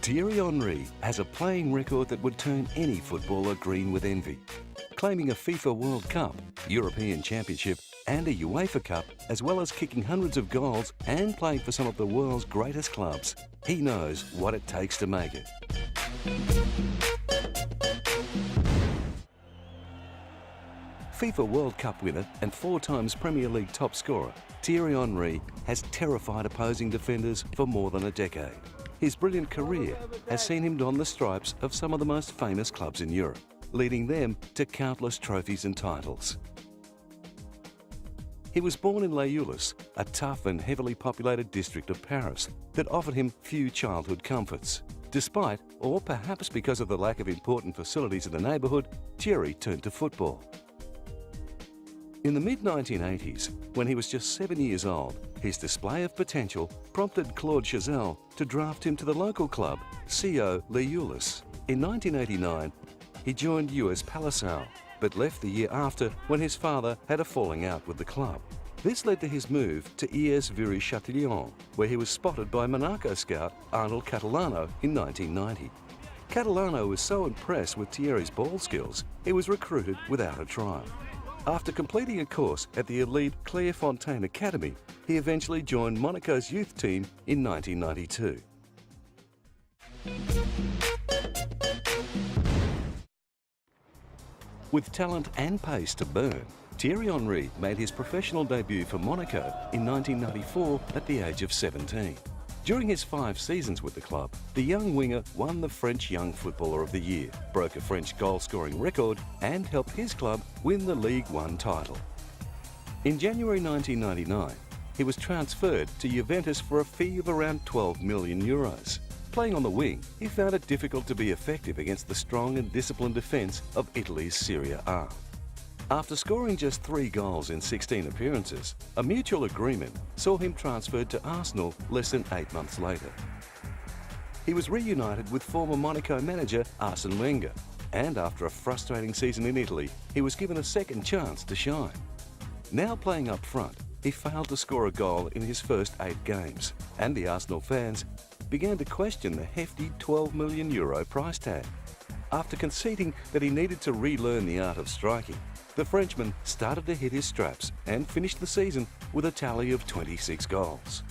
Thierry Henrys has a playing record that would turn any footballer green with envy. Claiming a FIFA World Cup, European Championship and a UEFA Cup, as well as kicking hundreds of goals and playing for some of the world's greatest clubs, he knows what it takes to make it. FIFA World Cup winner and 4 times Premier League top scorer, Thierry Henrys has terrified opposing defenders for more than a decade. His brilliant career has seen him don the stripes of some of the most famous clubs in Europe, leading them to countless trophies and titles. He was born in Lionel, a tough and heavily populated district of Paris that offered him few childhood comforts. Despite, or perhaps because of the lack of important facilities in the neighbourhood, Thierry turned to football. In the mid-1980s, when he was just 7 years old, his display of potential prompted Claude Chazelle to draft him to the local club, CO Lionel. In 1989, he joined US Palaiseau, but left the year after when his father had a falling out with the club. This led to his move to ES Viry-Châtillon, where he was spotted by Monaco scout Arnold Catalano in 1990. Catalano was so impressed with Thierry's ball skills, he was recruited without a trial. After completing a course at the elite Clairefontaine Academy, he eventually joined Monaco's youth team in 1992. With talent and pace to burn, Thierry Henrys made his professional debut for Monaco in 1994 at the age of 17. During his 5 seasons with the club, the young winger won the French Young Footballer of the Year, broke a French goal-scoring record and helped his club win the Ligue 1 title. In January 1999, he was transferred to Juventus for a fee of around €12 million. Playing on the wing, he found it difficult to be effective against the strong and disciplined defence of Italy's Serie A. After scoring just 3 goals in 16 appearances, a mutual agreement saw him transferred to Arsenal less than 8 months later. He was reunited with former Monaco manager Arsène Wenger, and after a frustrating season in Italy, he was given a second chance to shine. Now playing up front, he failed to score a goal in his first 8 games, and the Arsenal fans began to question the hefty €12 million price tag. After conceding that he needed to relearn the art of striking, the Frenchman started to hit his straps and finished the season with a tally of 26 goals.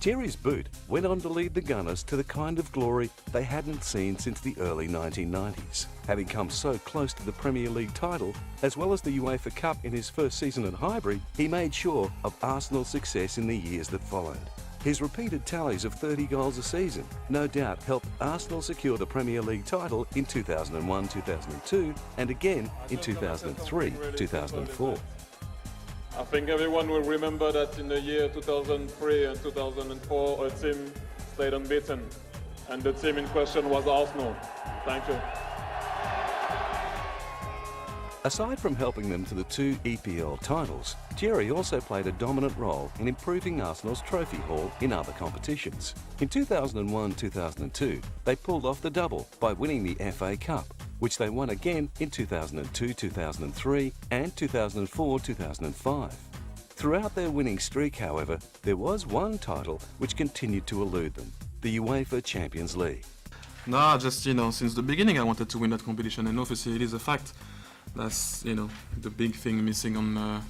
Thierry's boot went on to lead the Gunners to the kind of glory they hadn't seen since the early 1990s. Having come so close to the Premier League title, as well as the UEFA Cup in his first season at Highbury, he made sure of Arsenal's success in the years that followed. His repeated tallies of 30 goals a season no doubt helped Arsenal secure the Premier League title in 2001-2002 and again in 2003-2004. I think everyone will remember that in the year 2003 and 2004 a team stayed unbeaten, and the team in question was Arsenal. Thank you. Aside from helping them to the 2 EPL titles, Thierry also played a dominant role in improving Arsenal's trophy haul in other competitions. In 2001-2002, they pulled off the double by winning the FA Cup, which they won again in 2002-2003 and 2004-2005. Throughout their winning streak, however, there was one title which continued to elude them, the UEFA Champions League. No, just, since the beginning I wanted to win that competition, and obviously it is a fact. That's, the big thing missing on my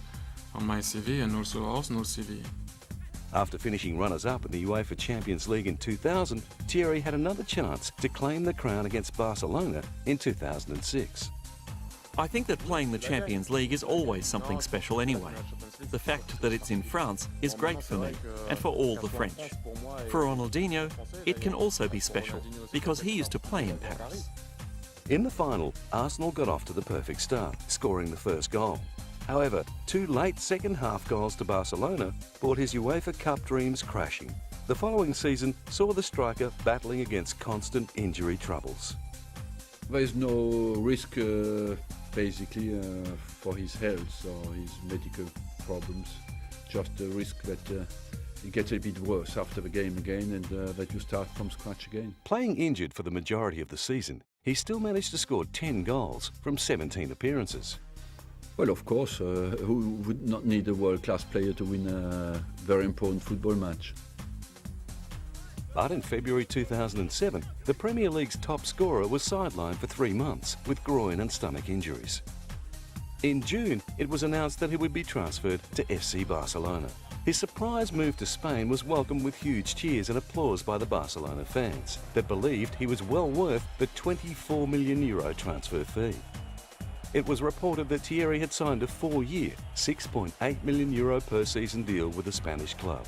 CV and also Arsenal's CV. After finishing runners-up in the UEFA Champions League in 2000, Thierry had another chance to claim the crown against Barcelona in 2006. I think that playing the Champions League is always something special anyway. The fact that it's in France is great for me and for all the French. For Ronaldinho, it can also be special because he used to play in Paris. In the final, Arsenal got off to the perfect start, scoring the first goal. However, 2 late second-half goals to Barcelona brought his UEFA Cup dreams crashing. The following season saw the striker battling against constant injury troubles. There is no risk, basically, for his health or his medical problems. Just a risk that it gets a bit worse after the game again and that you start from scratch again. Playing injured for the majority of the season, he still managed to score 10 goals from 17 appearances. Well, of course, who would not need a world-class player to win a very important football match? But in February 2007, the Premier League's top scorer was sidelined for 3 months with groin and stomach injuries. In June, it was announced that he would be transferred to FC Barcelona. His surprise move to Spain was welcomed with huge cheers and applause by the Barcelona fans that believed he was well worth the €24 million transfer fee. It was reported that Thierry had signed a 4-year, €6.8 million per season deal with the Spanish club.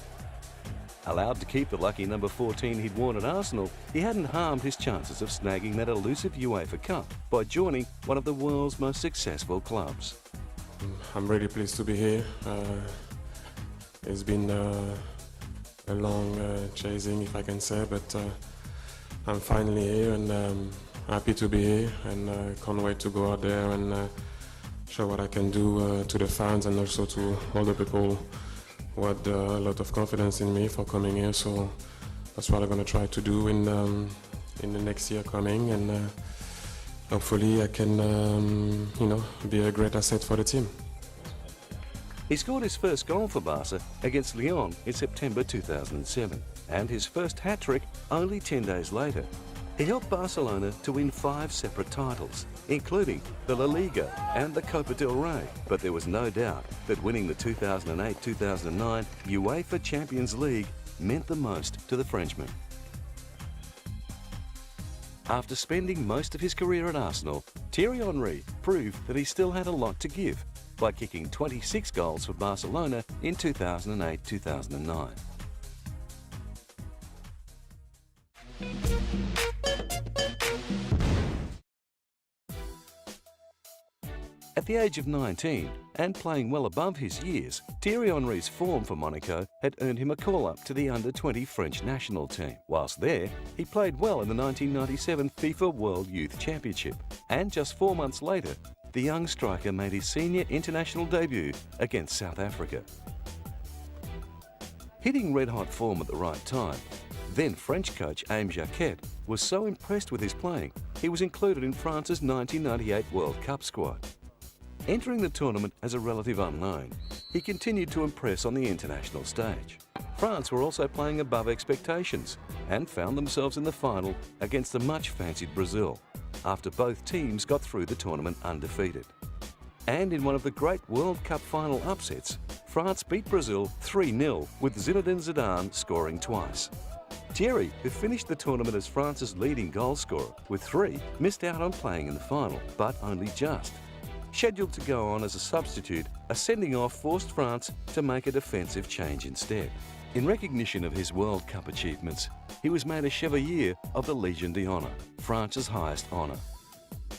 Allowed to keep the lucky number 14 he'd worn at Arsenal, he hadn't harmed his chances of snagging that elusive UEFA Cup by joining one of the world's most successful clubs. I'm really pleased to be here. It's been a long chasing, if I can say, but I'm finally here and happy to be here, and can't wait to go out there and show what I can do to the fans and also to all the people who had a lot of confidence in me for coming here. So that's what I'm going to try to do in the next year coming, and hopefully I can be a great asset for the team. He scored his first goal for Barca against Lyon in September 2007, and his first hat-trick only 10 days later. He helped Barcelona to win 5 separate titles, including the La Liga and the Copa del Rey, but there was no doubt that winning the 2008-2009 UEFA Champions League meant the most to the Frenchman. After spending most of his career at Arsenal, Thierry Henrys proved that he still had a lot to give by kicking 26 goals for Barcelona in 2008-2009. At the age of 19, and playing well above his years, Thierry Henrys' form for Monaco had earned him a call-up to the under-20 French national team. Whilst there, he played well in the 1997 FIFA World Youth Championship, and just 4 months later, the young striker made his senior international debut against South Africa. Hitting red-hot form at the right time, then French coach Aimé Jacquet was so impressed with his playing, he was included in France's 1998 World Cup squad. Entering the tournament as a relative unknown, he continued to impress on the international stage. France were also playing above expectations and found themselves in the final against the much-fancied Brazil, after both teams got through the tournament undefeated. And in one of the great World Cup final upsets, France beat Brazil 3-0 with Zinedine Zidane scoring twice. Thierry, who finished the tournament as France's leading goal scorer with 3, missed out on playing in the final, but only just. Scheduled to go on as a substitute, a sending off forced France to make a defensive change instead. In recognition of his World Cup achievements, he was made a Chevalier of the Légion d'Honneur, France's highest honour.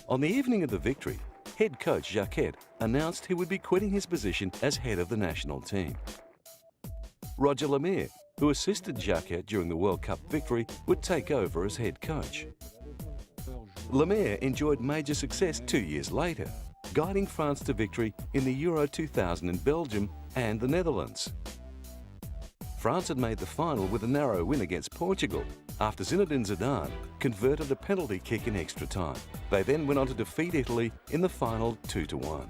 On the evening of the victory, head coach Jacquet announced he would be quitting his position as head of the national team. Roger Lemaire, who assisted Jacquet during the World Cup victory, would take over as head coach. Lemaire enjoyed major success 2 years later, guiding France to victory in the Euro 2000 in Belgium and the Netherlands. France had made the final with a narrow win against Portugal after Zinedine Zidane converted a penalty kick in extra time. They then went on to defeat Italy in the final 2-1.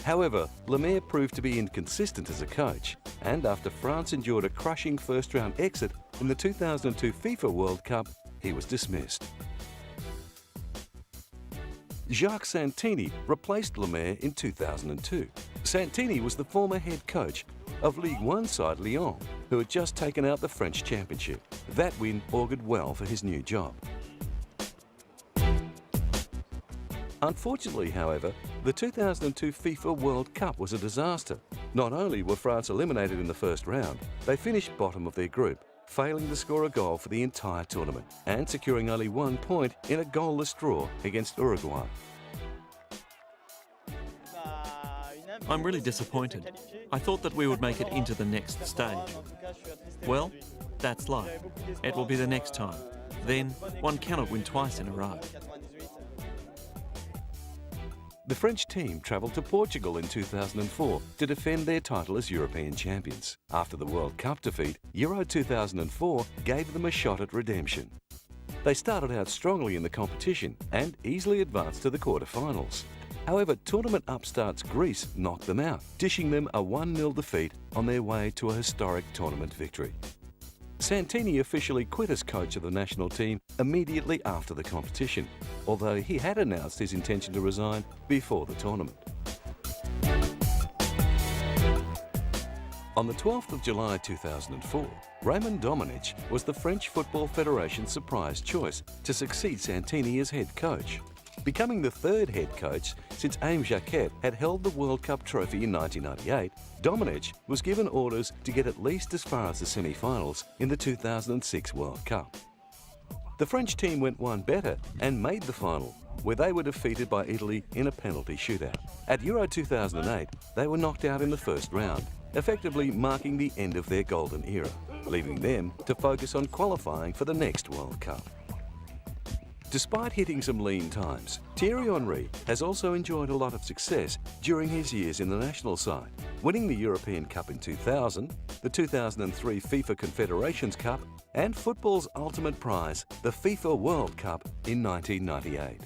However, Lemaire proved to be inconsistent as a coach, and after France endured a crushing first-round exit in the 2002 FIFA World Cup, he was dismissed. Jacques Santini replaced Lemaire in 2002. Santini was the former head coach of Ligue 1 side Lyon, who had just taken out the French Championship. That win augured well for his new job. Unfortunately, however, the 2002 FIFA World Cup was a disaster. Not only were France eliminated in the first round, they finished bottom of their group, failing to score a goal for the entire tournament and securing only 1 point in a goalless draw against Uruguay. I'm really disappointed. I thought that we would make it into the next stage. Well, that's life. It will be the next time. Then, one cannot win twice in a row. The French team travelled to Portugal in 2004 to defend their title as European champions. After the World Cup defeat, Euro 2004 gave them a shot at redemption. They started out strongly in the competition and easily advanced to the quarter-finals. However, tournament upstarts Greece knocked them out, dishing them a 1-0 defeat on their way to a historic tournament victory. Santini officially quit as coach of the national team immediately after the competition, although he had announced his intention to resign before the tournament. On the 12th of July 2004, Raymond Domenech was the French Football Federation's surprise choice to succeed Santini as head coach. Becoming the third head coach since Aimé Jacquet had held the World Cup trophy in 1998, Domenech was given orders to get at least as far as the semi-finals in the 2006 World Cup. The French team went one better and made the final, where they were defeated by Italy in a penalty shootout. At Euro 2008, they were knocked out in the first round, effectively marking the end of their golden era, leaving them to focus on qualifying for the next World Cup. Despite hitting some lean times, Thierry Henrys has also enjoyed a lot of success during his years in the national side, winning the European Cup in 2000, the 2003 FIFA Confederations Cup, and football's ultimate prize, the FIFA World Cup in 1998.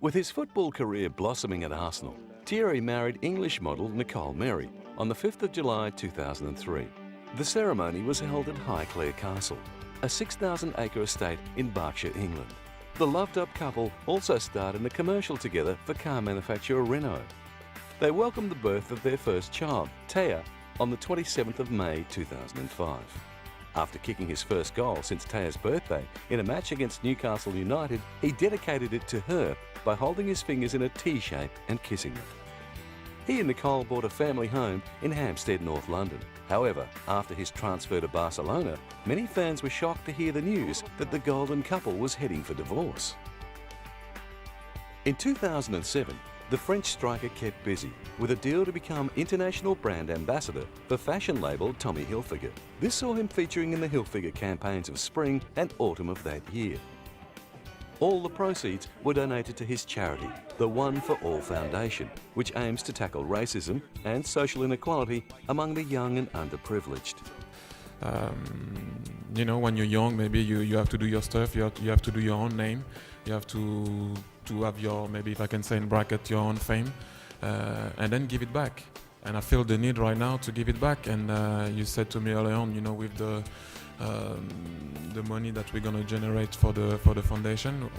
With his football career blossoming at Arsenal, Thierry married English model Nicole Mary on the 5th of July 2003. The ceremony was held at Highclere Castle, a 6,000-acre estate in Berkshire, England. The loved-up couple also starred in a commercial together for car manufacturer Renault. They welcomed the birth of their first child, Taya, on the 27th of May 2005. After kicking his first goal since Taya's birthday in a match against Newcastle United, he dedicated it to her by holding his fingers in a T shape and kissing them. He and Nicole bought a family home in Hampstead, North London. However, after his transfer to Barcelona, many fans were shocked to hear the news that the golden couple was heading for divorce. In 2007, the French striker kept busy with a deal to become international brand ambassador for fashion label Tommy Hilfiger. This saw him featuring in the Hilfiger campaigns of spring and autumn of that year. All the proceeds were donated to his charity, the One for All Foundation, which aims to tackle racism and social inequality among the young and underprivileged. You know, when you're young, maybe you have to do your stuff, you have to do your own name, you have to have your, maybe if I can say in bracket, your own fame, and then give it back. And I feel the need right now to give it back. And you said to me earlier on, you know, with the money that we're gonna generate for the foundation,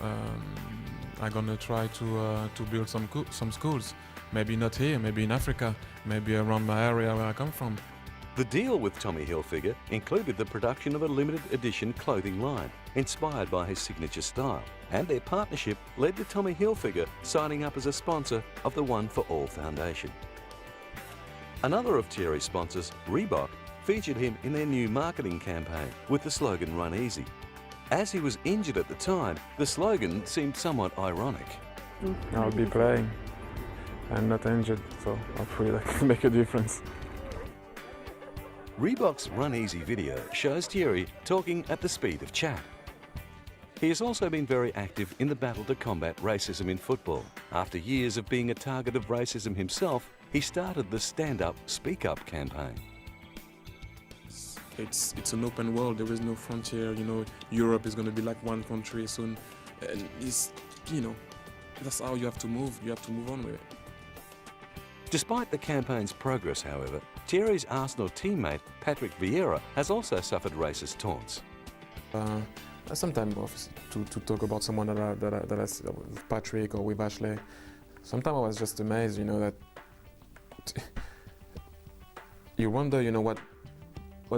I'm gonna try to build some schools. Maybe not here, maybe in Africa, maybe around my area where I come from. The deal with Tommy Hilfiger included the production of a limited edition clothing line inspired by his signature style, and their partnership led to Tommy Hilfiger signing up as a sponsor of the One for All Foundation. Another of Thierry's sponsors, Reebok, featured him in their new marketing campaign with the slogan "Run Easy." As he was injured at the time, the slogan seemed somewhat ironic. I'll be playing. I'm not injured, so hopefully that can make a difference. Reebok's Run Easy video shows Thierry talking at the speed of chat. He has also been very active in the battle to combat racism in football. After years of being a target of racism himself, he started the Stand Up, Speak Up campaign. It's an open world. There is no frontier. You know, Europe is going to be like one country soon. And it's, you know, that's how you have to move. You have to move on with it. Despite the campaign's progress, however, Thierry's Arsenal teammate Patrick Vieira has also suffered racist taunts. Sometimes to talk about someone that I with Patrick or with Ashley, sometimes I was just amazed, you know, that you wonder, you know, what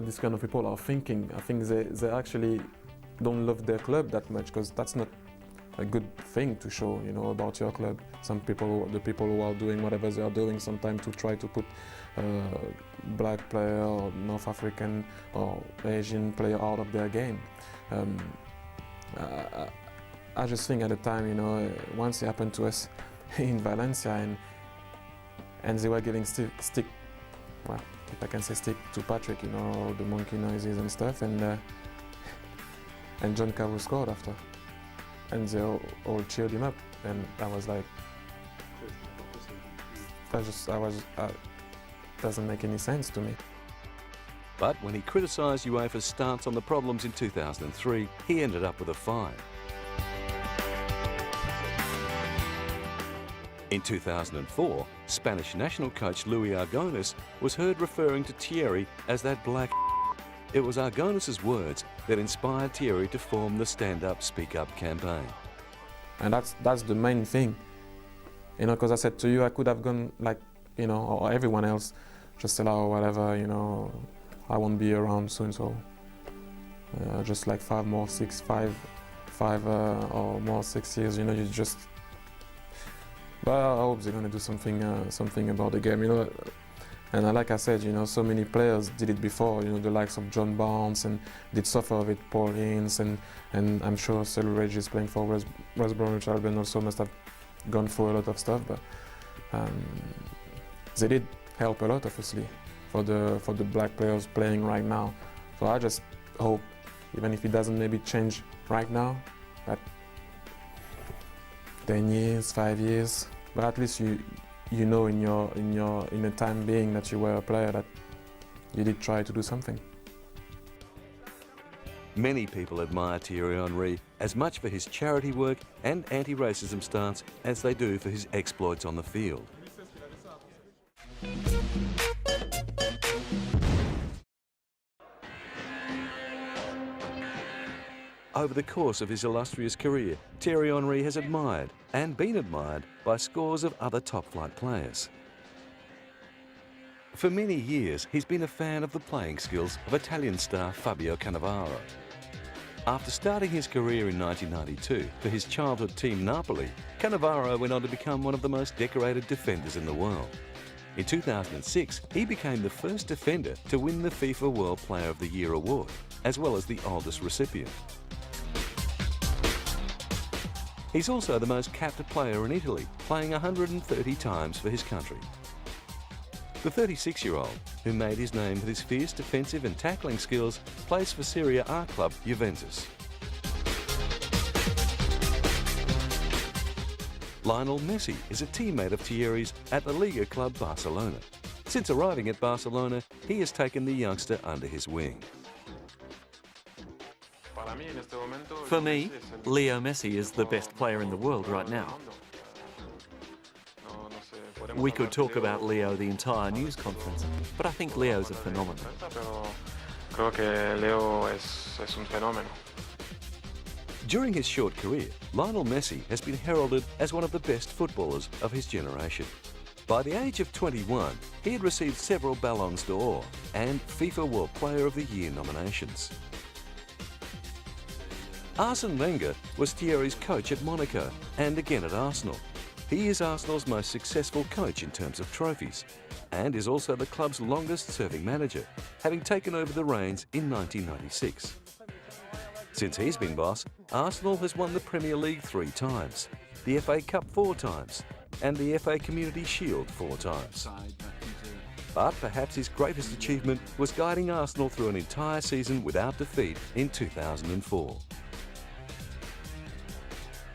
these kind of people are thinking. I think they actually don't love their club that much, because that's not a good thing to show, you know, about your club. Some people, the people who are doing whatever they are doing, sometimes to try to put black player or North African or Asian player out of their game. I just think at the time, you know, once it happened to us in Valencia, and they were giving stick, well, if I can say stick, to Patrick, you know, all the monkey noises and stuff, and John Carew scored after. And they all cheered him up, and I was like, doesn't make any sense to me. But when he criticised UEFA's stance on the problems in 2003, he ended up with a fine. In 2004, Spanish national coach Luis Aragonés was heard referring to Thierry as that black. It was Aragonés' words that inspired Thierry to form the Stand Up, Speak Up campaign. And that's the main thing, you know, because I said to you, I could have gone like, you know, or everyone else, just said, oh, whatever, you know, I won't be around soon, so just like 5 or 6 years, you know, you just. But I hope they're gonna do something about the game, you know. And like I said, you know, so many players did it before, you know, the likes of John Barnes and did suffer with Paul Ince, and I'm sure Celu Regis playing for West Bromwich Albion also must have gone through a lot of stuff, but they did help a lot, obviously, for the black players playing right now. So I just hope, even if it doesn't maybe change right now, that 10 years, 5 years, but at least you know in the time being that you were a player that you did try to do something. Many people admire Thierry Henrys as much for his charity work and anti-racism stance as they do for his exploits on the field. Over the course of his illustrious career, Thierry Henrys has admired and been admired by scores of other top-flight players. For many years, he's been a fan of the playing skills of Italian star Fabio Cannavaro. After starting his career in 1992 for his childhood team Napoli, Cannavaro went on to become one of the most decorated defenders in the world. In 2006, he became the first defender to win the FIFA World Player of the Year award, as well as the oldest recipient. He's also the most capped player in Italy, playing 130 times for his country. The 36-year-old, who made his name with his fierce defensive and tackling skills, plays for Serie A club Juventus. Lionel Messi is a teammate of Thierry's at the Liga club Barcelona. Since arriving at Barcelona, he has taken the youngster under his wing. For me, Leo Messi is the best player in the world right now. We could talk about Leo the entire news conference, but I think Leo's a phenomenon. During his short career, Lionel Messi has been heralded as one of the best footballers of his generation. By the age of 21, he had received several Ballons d'Or and FIFA World Player of the Year nominations. Arsene Wenger was Thierry's coach at Monaco and again at Arsenal. He is Arsenal's most successful coach in terms of trophies and is also the club's longest-serving manager, having taken over the reins in 1996. Since he's been boss, Arsenal has won the Premier League 3 times, the FA Cup 4 times, and the FA Community Shield 4 times. But perhaps his greatest achievement was guiding Arsenal through an entire season without defeat in 2004.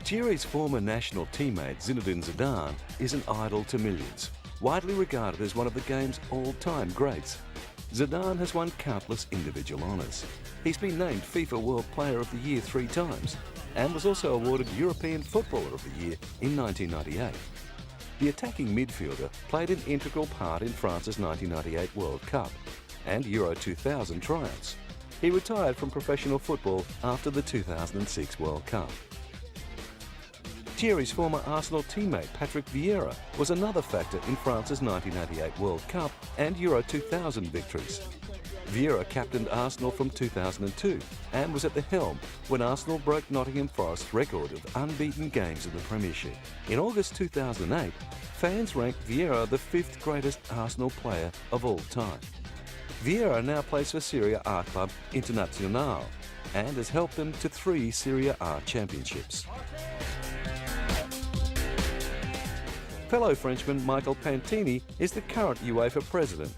Thierry's former national teammate Zinedine Zidane is an idol to millions, widely regarded as one of the game's all-time greats. Zidane has won countless individual honours. He's been named FIFA World Player of the Year 3 times and was also awarded European Footballer of the Year in 1998. The attacking midfielder played an integral part in France's 1998 World Cup and Euro 2000 triumphs. He retired from professional football after the 2006 World Cup. Thierry's former Arsenal teammate Patrick Vieira was another factor in France's 1988 World Cup and Euro 2000 victories. Vieira captained Arsenal from 2002 and was at the helm when Arsenal broke Nottingham Forest's record of unbeaten games in the Premiership. In August 2008, fans ranked Vieira the 5th greatest Arsenal player of all time. Vieira now plays for Serie A club Internazionale and has helped them to 3 Serie A championships. Fellow Frenchman Michael Pantini is the current UEFA president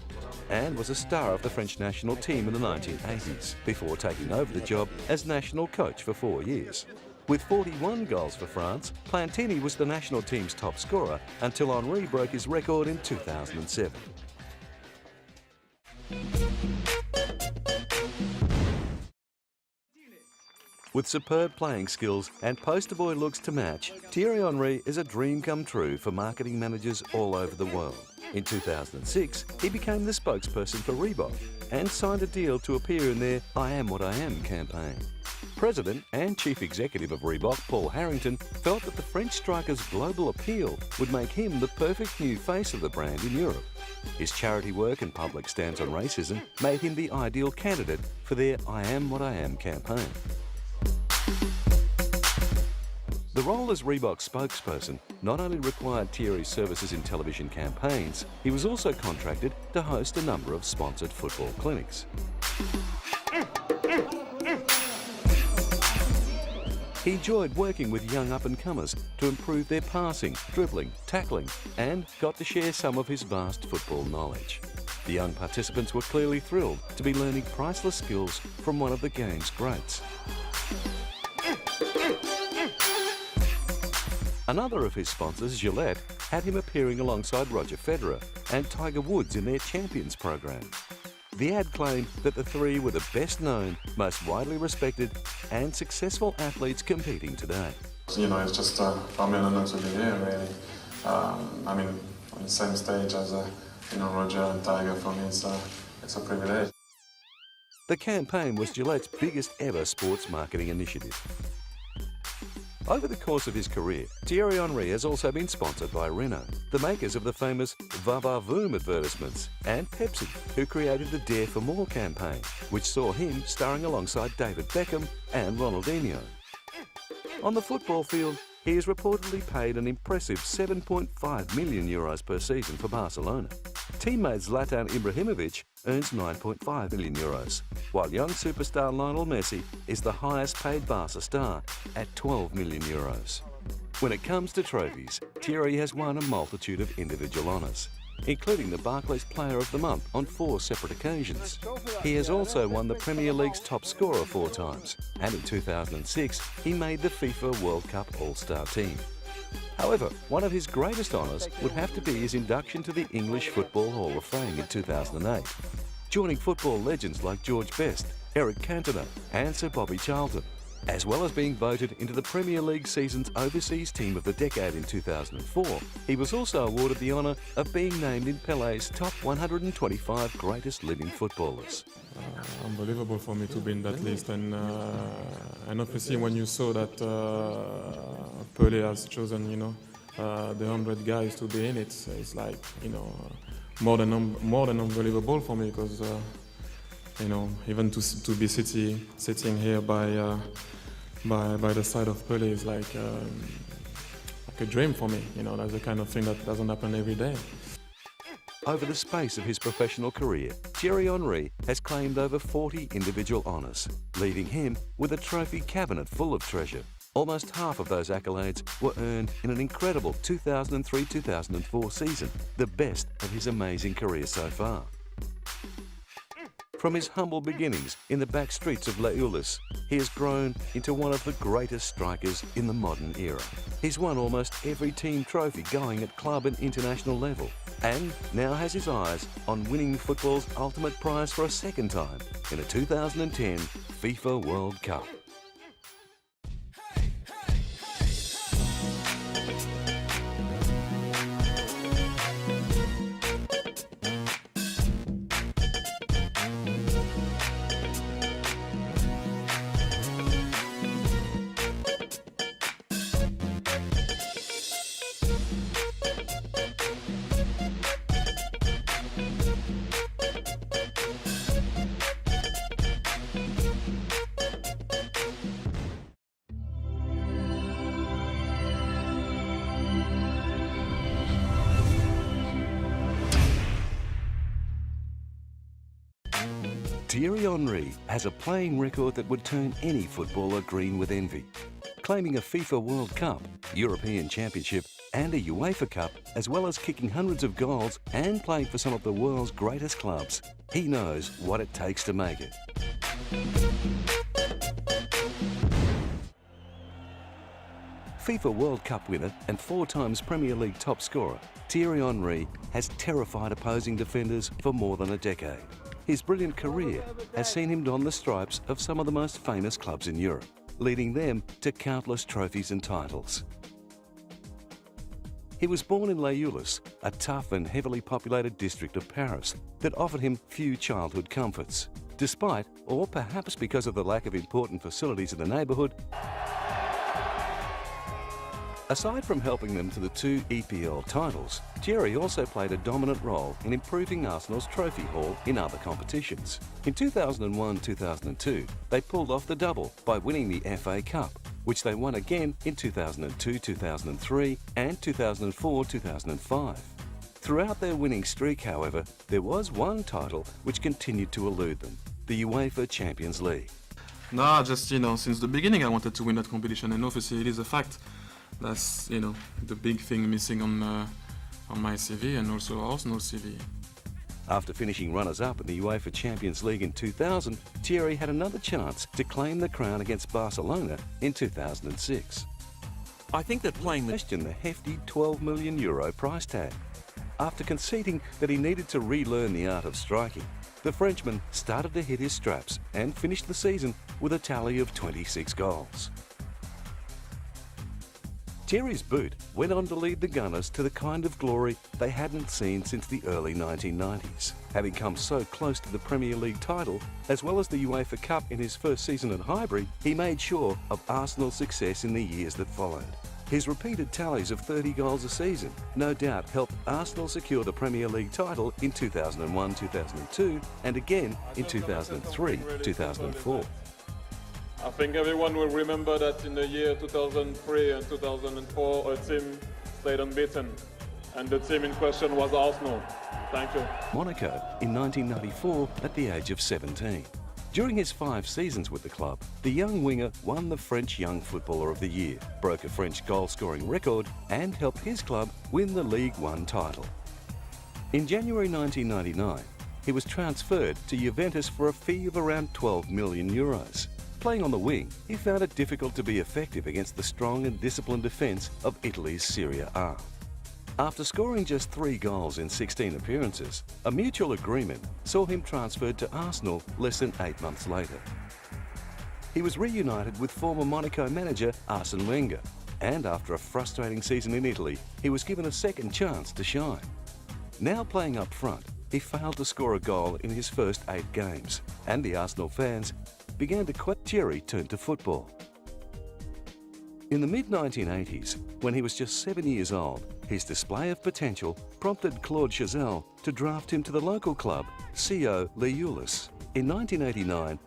and was a star of the French national team in the 1980s before taking over the job as national coach for 4 years. With 41 goals for France, Pantini was the national team's top scorer until Henry broke his record in 2007. With superb playing skills and poster boy looks to match, Thierry Henrys is a dream come true for marketing managers all over the world. In 2006, he became the spokesperson for Reebok and signed a deal to appear in their I Am What I Am campaign. President and Chief Executive of Reebok, Paul Harrington, felt that the French striker's global appeal would make him the perfect new face of the brand in Europe. His charity work and public stance on racism made him the ideal candidate for their I Am What I Am campaign. The role as Reebok's spokesperson not only required Thierry's services in television campaigns, he was also contracted to host a number of sponsored football clinics. He enjoyed working with young up-and-comers to improve their passing, dribbling, tackling, and got to share some of his vast football knowledge. The young participants were clearly thrilled to be learning priceless skills from one of the game's greats. Another of his sponsors, Gillette, had him appearing alongside Roger Federer and Tiger Woods in their Champions program. The ad claimed that the three were the best known, most widely respected and successful athletes competing today. You know, it's just for me an honor to be here, really. I mean, on the same stage as Roger and Tiger, for me it's a privilege. The campaign was Gillette's biggest ever sports marketing initiative. Over the course of his career, Thierry Henrys has also been sponsored by Renault, the makers of the famous Va Va Voom advertisements, and Pepsi, who created the Dare for More campaign, which saw him starring alongside David Beckham and Ronaldinho. On the football field, he is reportedly paid an impressive €7.5 million per season for Barcelona. Teammate Zlatan Ibrahimovic earns €9.5 million, while young superstar Lionel Messi is the highest paid Barca star at €12 million. When it comes to trophies, Thierry has won a multitude of individual honours, including the Barclays Player of the Month on 4 separate occasions. He has also won the Premier League's top scorer 4 times, and in 2006 he made the FIFA World Cup All-Star team. However, one of his greatest honours would have to be his induction to the English Football Hall of Fame in 2008, joining football legends like George Best, Eric Cantona and Sir Bobby Charlton. As well as being voted into the Premier League season's Overseas Team of the Decade in 2004, he was also awarded the honour of being named in Pelé's top 125 greatest living footballers. Unbelievable for me to be in that list, and obviously when you saw that Pelé has chosen, the 100 guys to be in it, it's like, more than unbelievable for me, because even to be sitting here by the side of Pelé is like a dream for me. That's the kind of thing that doesn't happen every day. Over the space of his professional career, Thierry Henrys has claimed over 40 individual honours, leaving him with a trophy cabinet full of treasure. Almost half of those accolades were earned in an incredible 2003-2004 season, the best of his amazing career so far. From his humble beginnings in the back streets of La Ulis, he has grown into one of the greatest strikers in the modern era. He's won almost every team trophy going at club and international level, and now has his eyes on winning football's ultimate prize for a second time in a 2010 FIFA World Cup. Thierry Henrys has a playing record that would turn any footballer green with envy. Claiming a FIFA World Cup, European Championship and a UEFA Cup, as well as kicking hundreds of goals and playing for some of the world's greatest clubs, he knows what it takes to make it. FIFA World Cup winner and 4 times Premier League top scorer, Thierry Henrys has terrified opposing defenders for more than a decade. His brilliant career has seen him don the stripes of some of the most famous clubs in Europe. leading them to countless trophies and titles. He was born in Lionel, a tough and heavily populated district of Paris that offered him few childhood comforts. Despite, or perhaps because of the lack of important facilities in the neighbourhood, aside from helping them to the 2 EPL titles, Thierry also played a dominant role in improving Arsenal's trophy haul in other competitions. In 2001-2002, they pulled off the double by winning the FA Cup, which they won again in 2002-2003 and 2004-2005. Throughout their winning streak, however, there was one title which continued to elude them, the UEFA Champions League. No, just, since the beginning I wanted to win that competition, and obviously it is a fact. That's, the big thing missing on my CV and also Arsenal's CV. After finishing runners-up in the UEFA Champions League in 2000, Thierry had another chance to claim the crown against Barcelona in 2006. I think that playing the Question the hefty €12 million price tag. After conceding that he needed to relearn the art of striking, the Frenchman started to hit his straps and finished the season with a tally of 26 goals. Thierry's boot went on to lead the Gunners to the kind of glory they hadn't seen since the early 1990s. Having come so close to the Premier League title, as well as the UEFA Cup in his first season at Highbury, he made sure of Arsenal's success in the years that followed. His repeated tallies of 30 goals a season no doubt helped Arsenal secure the Premier League title in 2001-2002 and again in 2003-2004. I think everyone will remember that in the year 2003 and 2004, a team stayed unbeaten, and the team in question was Arsenal. Thank you. Monaco in 1994 at the age of 17. During his 5 seasons with the club, the young winger won the French Young Footballer of the Year, broke a French goal-scoring record, and helped his club win the League One title. In January 1999, he was transferred to Juventus for a fee of around €12 million. Playing on the wing, he found it difficult to be effective against the strong and disciplined defence of Italy's Serie A. After scoring just 3 goals in 16 appearances, a mutual agreement saw him transferred to Arsenal less than 8 months later. He was reunited with former Monaco manager Arsene Wenger, and after a frustrating season in Italy, he was given a second chance to shine. Now playing up front, he failed to score a goal in his first 8 games, and the Arsenal fans began to quit. Thierry turned to football. In the mid-1980s, when he was just 7 years old, his display of potential prompted Claude Chazelle to draft him to the local club, CO Leulis. In 1989,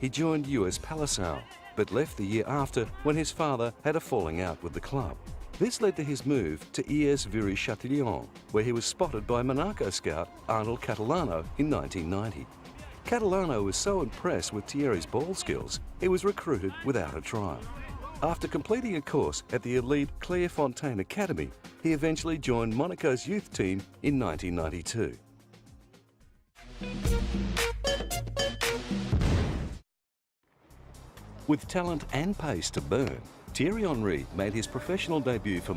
he joined US Palaiseau, but left the year after when his father had a falling out with the club. This led to his move to ES Viry-Châtillon, where he was spotted by Monaco scout Arnold Catalano in 1990. Catalano was so impressed with Thierry's ball skills, he was recruited without a trial. After completing a course at the elite Clairefontaine Academy, he eventually joined Monaco's youth team in 1992. With talent and pace to burn, Thierry Henrys made his professional debut for